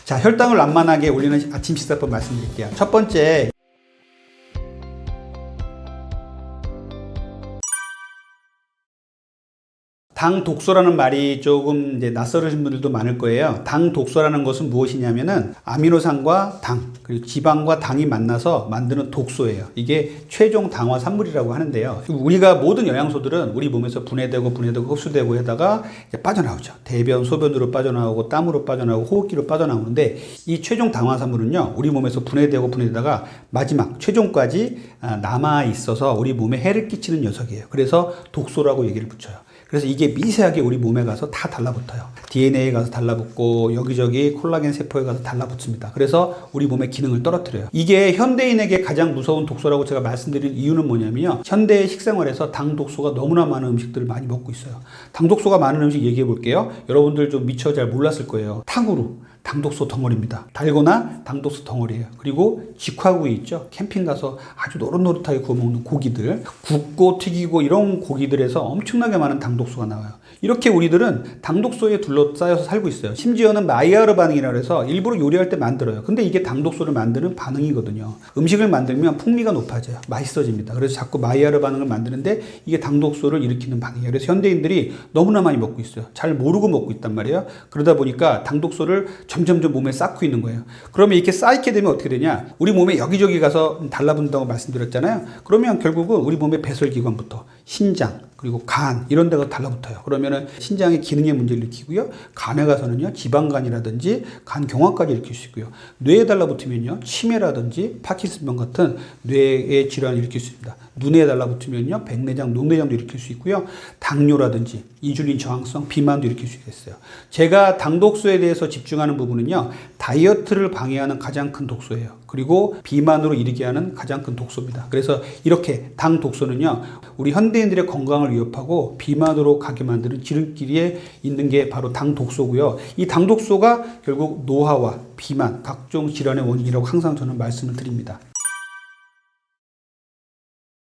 자, 혈당을 완만하게 올리는 아침 식사법 말씀드릴게요. 첫 번째, 당 독소라는 말이 조금 이제 낯설으신 분들도 많을 거예요. 당 독소라는 것은 무엇이냐면은 아미노산과 당, 그리고 지방과 당이 만나서 만드는 독소예요. 이게 최종 당화 산물이라고 하는데요. 우리가 모든 영양소들은 우리 몸에서 분해되고 흡수되고 하다가 이제 빠져나오죠. 대변, 소변으로 빠져나오고 땀으로 빠져나오고 호흡기로 빠져나오는데 이 최종 당화 산물은요, 우리 몸에서 분해되다가 마지막 최종까지 남아 있어서 우리 몸에 해를 끼치는 녀석이에요. 그래서 독소라고 얘기를 붙여요. 그래서 이게 미세하게 우리 몸에 가서 다 달라붙어요. DNA에 가서 달라붙고 여기저기 콜라겐 세포에 가서 달라붙습니다. 그래서 우리 몸의 기능을 떨어뜨려요. 이게 현대인에게 가장 무서운 독소라고 제가 말씀드린 이유는 뭐냐면요, 현대의 식생활에서 당 독소가 너무나 많은 음식들을 많이 먹고 있어요. 당 독소가 많은 음식 얘기해 볼게요. 여러분들 좀 미처 잘 몰랐을 거예요. 탕후루, 당독소 덩어리입니다. 달고나 당독소 덩어리예요. 그리고 직화구이 있죠. 캠핑 가서 아주 노릇노릇하게 구워 먹는 고기들, 굽고 튀기고 이런 고기들에서 엄청나게 많은 당독소가 나와요. 이렇게 우리들은 당독소에 둘러싸여서 살고 있어요. 심지어는 마이야르 반응이라고 해서 일부러 요리할 때 만들어요. 근데 이게 당독소를 만드는 반응이거든요. 음식을 만들면 풍미가 높아져요. 맛있어집니다. 그래서 자꾸 마이야르 반응을 만드는데 이게 당독소를 일으키는 반응이에요. 그래서 현대인들이 너무나 많이 먹고 있어요. 잘 모르고 먹고 있단 말이에요. 그러다 보니까 당독소를 점점점 몸에 쌓고 있는 거예요. 그러면 이렇게 쌓이게 되면 어떻게 되냐? 우리 몸에 여기저기 가서 달라붙는다고 말씀드렸잖아요. 그러면 결국은 우리 몸의 배설기관부터 신장, 그리고 간 이런 데가 달라붙어요. 그러면은 신장의 기능에 문제를 일으키고요. 간에 가서는요, 지방간이라든지 간 경화까지 일으킬 수 있고요. 뇌에 달라붙으면요, 치매라든지 파킨슨병 같은 뇌의 질환을 일으킬 수 있습니다. 눈에 달라붙으면요, 백내장, 녹내장도 일으킬 수 있고요. 당뇨라든지 인슐린 저항성, 비만도 일으킬 수 있어요. 제가 당독소에 대해서 집중하는 부분은요, 다이어트를 방해하는 가장 큰 독소예요. 그리고 비만으로 이르게 하는 가장 큰 독소입니다. 그래서 이렇게 당 독소는요, 우리 현대인들의 건강을 위협하고 비만으로 가게 만드는 지름길에 있는 게 바로 당 독소고요. 이 당 독소가 결국 노화와 비만, 각종 질환의 원인이라고 항상 저는 말씀을 드립니다.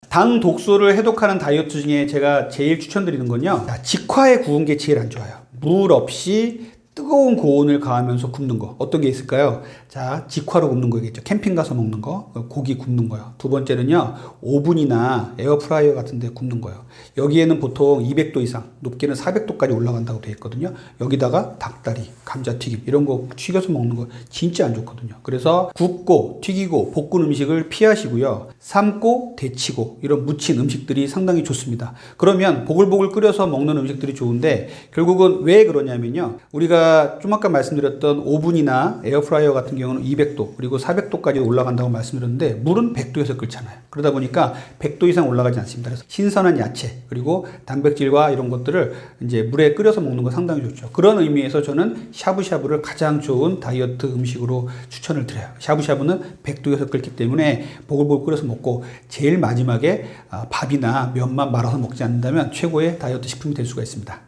당 독소를 해독하는 다이어트 중에 제가 제일 추천드리는 건요, 직화에 구운 게 제일 안 좋아요. 물 없이 뜨거운 고온을 가하면서 굽는 거. 어떤 게 있을까요? 자, 직화로 굽는 거겠죠. 캠핑 가서 먹는 거, 고기 굽는 거요. 두 번째는요, 오븐이나 에어프라이어 같은 데 굽는 거요. 여기에는 보통 200도 이상, 높게는 400도까지 올라간다고 되어 있거든요. 여기다가 닭다리, 감자튀김 이런 거 튀겨서 먹는 거 진짜 안 좋거든요. 그래서 굽고 튀기고 볶은 음식을 피하시고요. 삶고 데치고 이런 무친 음식들이 상당히 좋습니다. 그러면 보글보글 끓여서 먹는 음식들이 좋은데 결국은 왜 그러냐면요, 우리가 좀 아까 말씀드렸던 오븐이나 에어프라이어 같은 경우는 200도 그리고 400도까지 올라간다고 말씀드렸는데 물은 100도에서 끓잖아요. 그러다 보니까 100도 이상 올라가지 않습니다. 그래서 신선한 야채 그리고 단백질과 이런 것들을 이제 물에 끓여서 먹는 거 상당히 좋죠. 그런 의미에서 저는 샤브샤브를 가장 좋은 다이어트 음식으로 추천을 드려요. 샤브샤브는 100도에서 끓기 때문에 보글보글 끓여서 먹고 제일 마지막에 밥이나 면만 말아서 먹지 않는다면 최고의 다이어트 식품이 될 수가 있습니다.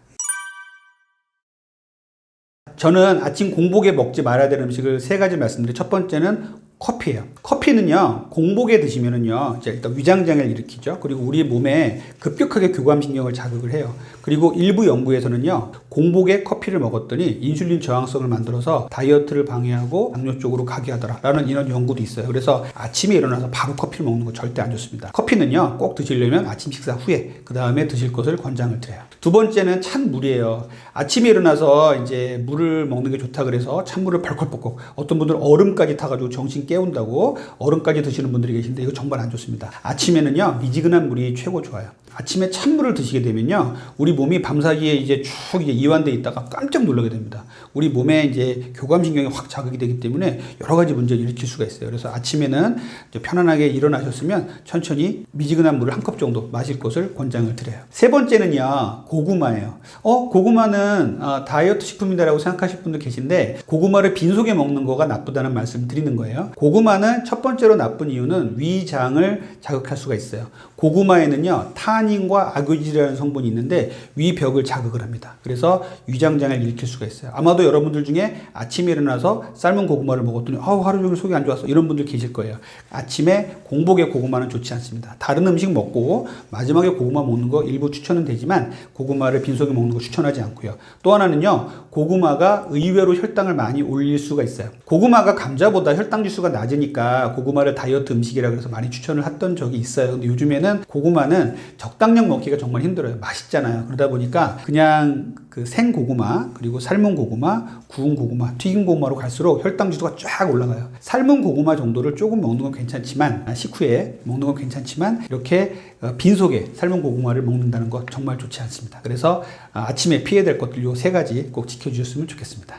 저는 아침 공복에 먹지 말아야 되는 음식을 3가지 말씀드려요. 첫 번째는 커피예요. 커피는요, 공복에 드시면은요, 일단 위장장애를 일으키죠. 그리고 우리 몸에 급격하게 교감신경을 자극을 해요. 그리고 일부 연구에서는요, 공복에 커피를 먹었더니 인슐린 저항성을 만들어서 다이어트를 방해하고 당뇨 쪽으로 가게 하더라라는 이런 연구도 있어요. 그래서 아침에 일어나서 바로 커피를 먹는 거 절대 안 좋습니다. 커피는요, 꼭 드시려면 아침 식사 후에 그 다음에 드실 것을 권장을 드려요. 두 번째는 찬물이에요. 아침에 일어나서 이제 물을 먹는 게 좋다 그래서 찬물을 벌컥벌컥, 어떤 분들은 얼음까지 타가지고 정신 깨운다고 얼음까지 드시는 분들이 계신데 이거 정말 안 좋습니다. 아침에는요, 미지근한 물이 최고 좋아요. 아침에 찬물을 드시게 되면요, 우리 몸이 밤사이에 이제 쭉 이완돼 있다가 깜짝 놀라게 됩니다. 우리 몸에 이제 교감신경이 확 자극이 되기 때문에 여러 가지 문제를 일으킬 수가 있어요. 그래서 아침에는 편안하게 일어나셨으면 천천히 미지근한 물을 한 컵 정도 마실 것을 권장을 드려요. 세 번째는요, 고구마예요. 고구마는 다이어트 식품이다라고 생각하실 분들 계신데 고구마를 빈속에 먹는 거가 나쁘다는 말씀을 드리는 거예요. 고구마는 첫 번째로 나쁜 이유는 위장을 자극할 수가 있어요. 고구마에는요, 탄이 타닌과 아구질이라는 성분이 있는데 위벽을 자극을 합니다. 그래서 위장장애를 일으킬 수가 있어요. 아마도 여러분들 중에 아침에 일어나서 삶은 고구마를 먹었더니 하루 종일 속이 안 좋았어 이런 분들 계실 거예요. 아침에 공복에 고구마는 좋지 않습니다. 다른 음식 먹고 마지막에 고구마 먹는 거 일부 추천은 되지만 고구마를 빈속에 먹는 거 추천하지 않고요. 또 하나는요, 고구마가 의외로 혈당을 많이 올릴 수가 있어요. 고구마가 감자보다 혈당 지수가 낮으니까 고구마를 다이어트 음식이라 그래서 많이 추천을 했던 적이 있어요. 근데 요즘에는 고구마는 적당량 먹기가 정말 힘들어요. 맛있잖아요. 그러다 보니까 그냥 그 생고구마, 그리고 삶은 고구마, 구운 고구마, 튀긴 고구마로 갈수록 혈당 지수가 쫙 올라가요. 삶은 고구마 정도를 조금 먹는 건 괜찮지만, 식후에 먹는 건 괜찮지만 이렇게 빈속에 삶은 고구마를 먹는다는 것 정말 좋지 않습니다. 그래서 아침에 피해야 될 것들 요 3가지 꼭 지켜주셨으면 좋겠습니다.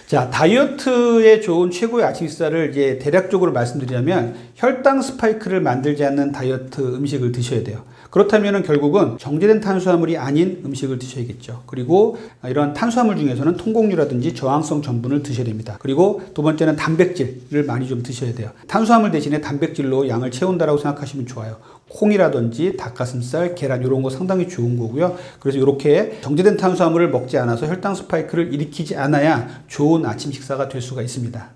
자, 다이어트에 좋은 최고의 아침 식사를 이제 대략적으로 말씀드리자면 혈당 스파이크를 만들지 않는 다이어트 음식을 드셔야 돼요. 그렇다면 결국은 정제된 탄수화물이 아닌 음식을 드셔야겠죠. 그리고 이런 탄수화물 중에서는 통곡류라든지 저항성 전분을 드셔야 됩니다. 그리고 두 번째는 단백질을 많이 좀 드셔야 돼요. 탄수화물 대신에 단백질로 양을 채운다라고 생각하시면 좋아요. 콩이라든지 닭가슴살, 계란 이런 거 상당히 좋은 거고요. 그래서 이렇게 정제된 탄수화물을 먹지 않아서 혈당 스파이크를 일으키지 않아야 좋은 아침 식사가 될 수가 있습니다.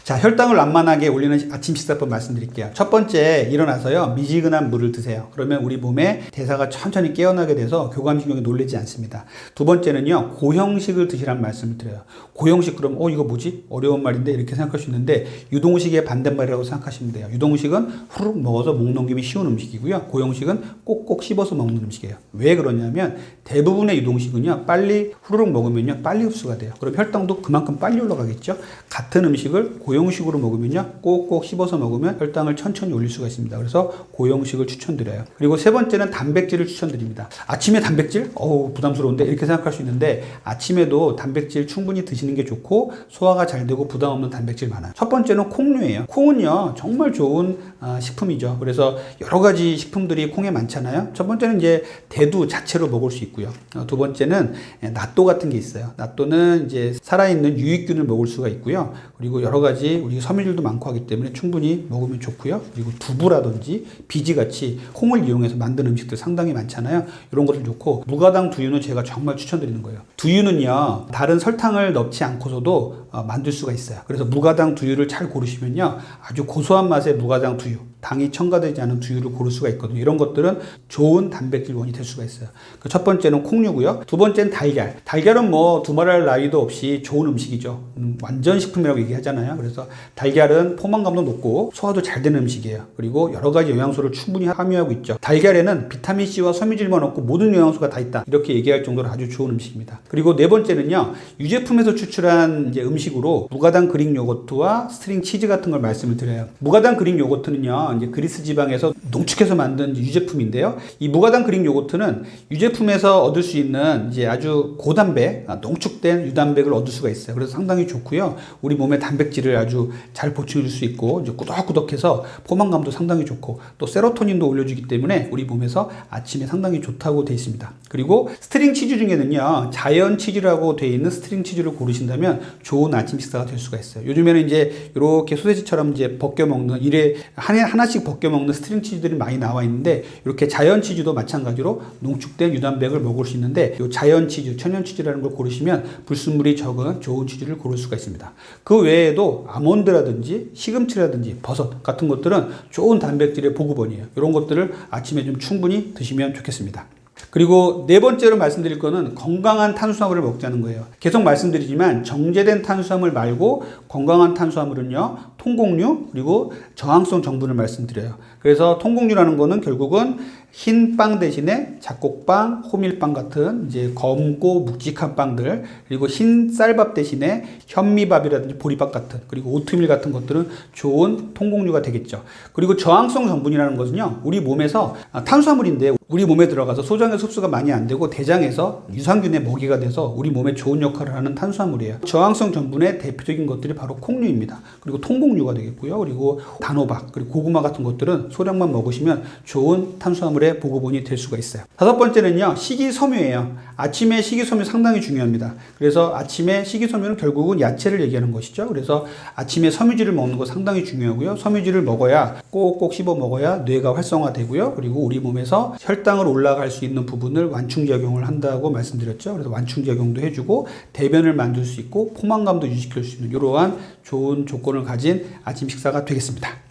자, 혈당을 완만하게 올리는 아침 식사법 말씀드릴게요. 첫 번째, 일어나서요, 미지근한 물을 드세요. 그러면 우리 몸에 대사가 천천히 깨어나게 돼서 교감신경이 놀라지 않습니다. 두 번째는요, 고형식을 드시라는 말씀을 드려요. 고형식 그러면 이거 뭐지? 어려운 말인데 이렇게 생각할 수 있는데 유동식의 반대말이라고 생각하시면 돼요. 유동식은 후루룩 먹어서 목 넘김이 쉬운 음식이고요. 고형식은 꼭꼭 씹어서 먹는 음식이에요. 왜 그러냐면 대부분의 유동식은요, 빨리 후루룩 먹으면요, 빨리 흡수가 돼요. 그럼 혈당도 그만큼 빨리 올라가겠죠? 같은 음식을 고형식으로 먹으면요, 꼭꼭 씹어서 먹으면 혈당을 천천히 올릴 수가 있습니다. 그래서 고형식을 추천드려요. 그리고 세 번째는 단백질을 추천드립니다. 아침에 단백질? 부담스러운데 이렇게 생각할 수 있는데 아침에도 단백질 충분히 드시는 게 좋고 소화가 잘 되고 부담 없는 단백질 많아요. 첫 번째는 콩류예요. 콩은요, 정말 좋은 식품이죠. 그래서 여러 가지 식품들이 콩에 많잖아요. 첫 번째는 이제 대두 자체로 먹을 수 있고요. 두 번째는 낫또 같은 게 있어요. 낫또는 이제 살아있는 유익균을 먹을 수가 있고요. 그리고 여러 가지 우리 섬유질도 많고 하기 때문에 충분히 먹으면 좋고요. 그리고 두부라든지 비지같이 콩을 이용해서 만든 음식들 상당히 많잖아요. 이런 것들 좋고, 무가당 두유는 제가 정말 추천드리는 거예요. 두유는요, 다른 설탕을 넣지 않고서도 만들 수가 있어요. 그래서 무가당 두유를 잘 고르시면요, 아주 고소한 맛의 무가당 두유, 당이 첨가되지 않은 두유를 고를 수가 있거든요. 이런 것들은 좋은 단백질원이 될 수가 있어요. 첫 번째는 콩류고요. 두 번째는 달걀. 달걀은 뭐 두말할 나위도 없이 좋은 음식이죠. 완전 식품이라고 얘기하잖아요. 그래서 달걀은 포만감도 높고 소화도 잘 되는 음식이에요. 그리고 여러 가지 영양소를 충분히 함유하고 있죠. 달걀에는 비타민C와 섬유질만 없고 모든 영양소가 다 있다, 이렇게 얘기할 정도로 아주 좋은 음식입니다. 그리고 네 번째는요, 유제품에서 추출한 이제 음식으로 무가당 그릭 요거트와 스트링 치즈 같은 걸 말씀을 드려요. 무가당 그릭 요거트는요, 이제 그리스 지방에서 농축해서 만든 유제품인데요. 이 무가당 그릭 요거트는 유제품에서 얻을 수 있는 이제 아주 고단백, 농축된 유단백을 얻을 수가 있어요. 그래서 상당히 좋고요. 우리 몸에 단백질을 아주 잘 보충해 줄 수 있고, 이제 꾸덕꾸덕해서 포만감도 상당히 좋고, 또 세로토닌도 올려주기 때문에 우리 몸에서 아침에 상당히 좋다고 되어 있습니다. 그리고 스트링 치즈 중에는요, 자연 치즈라고 되어 있는 스트링 치즈를 고르신다면 좋은 아침 식사가 될 수가 있어요. 요즘에는 이제 이렇게 소세지처럼 이제 벗겨 먹는, 일에 하나씩 벗겨 먹는 스트링 치즈들이 많이 나와 있는데, 이렇게 자연 치즈도 마찬가지로 농축된 유단백을 먹을 수 있는데, 이 자연 치즈, 천연 치즈라는 걸 고르시면 불순물이 적은 좋은 치즈를 고를 수가 있습니다. 그 외에도 아몬드라든지 시금치라든지 버섯 같은 것들은 좋은 단백질의 보급원이에요. 이런 것들을 아침에 좀 충분히 드시면 좋겠습니다. 그리고 네 번째로 말씀드릴 거는 건강한 탄수화물을 먹자는 거예요. 계속 말씀드리지만 정제된 탄수화물 말고 건강한 탄수화물은요, 통곡류 그리고 저항성 전분을 말씀드려요. 그래서 통곡류라는 거는 결국은 흰 빵 대신에 잡곡빵, 호밀빵 같은 이제 검고 묵직한 빵들, 그리고 흰 쌀밥 대신에 현미밥이라든지 보리밥 같은, 그리고 오트밀 같은 것들은 좋은 통곡류가 되겠죠. 그리고 저항성 전분이라는 것은요, 우리 몸에서 탄수화물인데 우리 몸에 들어가서 소장에서 흡수가 많이 안 되고 대장에서 유산균의 먹이가 돼서 우리 몸에 좋은 역할을 하는 탄수화물이에요. 저항성 전분의 대표적인 것들이 바로 콩류입니다. 그리고 통곡류가 되겠고요. 그리고 단호박, 그리고 고구마 같은 것들은 소량만 먹으시면 좋은 탄수화물의 오늘의 보고본이 될 수가 있어요. 다섯 번째는요, 식이섬유예요. 아침에 식이섬유 상당히 중요합니다. 그래서 아침에 식이섬유는 결국은 야채를 얘기하는 것이죠. 그래서 아침에 섬유질을 먹는 거 상당히 중요하고요. 섬유질을 먹어야 꼭꼭 씹어 먹어야 뇌가 활성화되고요. 그리고 우리 몸에서 혈당을 올라갈 수 있는 부분을 완충작용을 한다고 말씀드렸죠. 그래서 완충작용도 해주고 대변을 만들 수 있고 포만감도 유지시킬 수 있는 이러한 좋은 조건을 가진 아침 식사가 되겠습니다.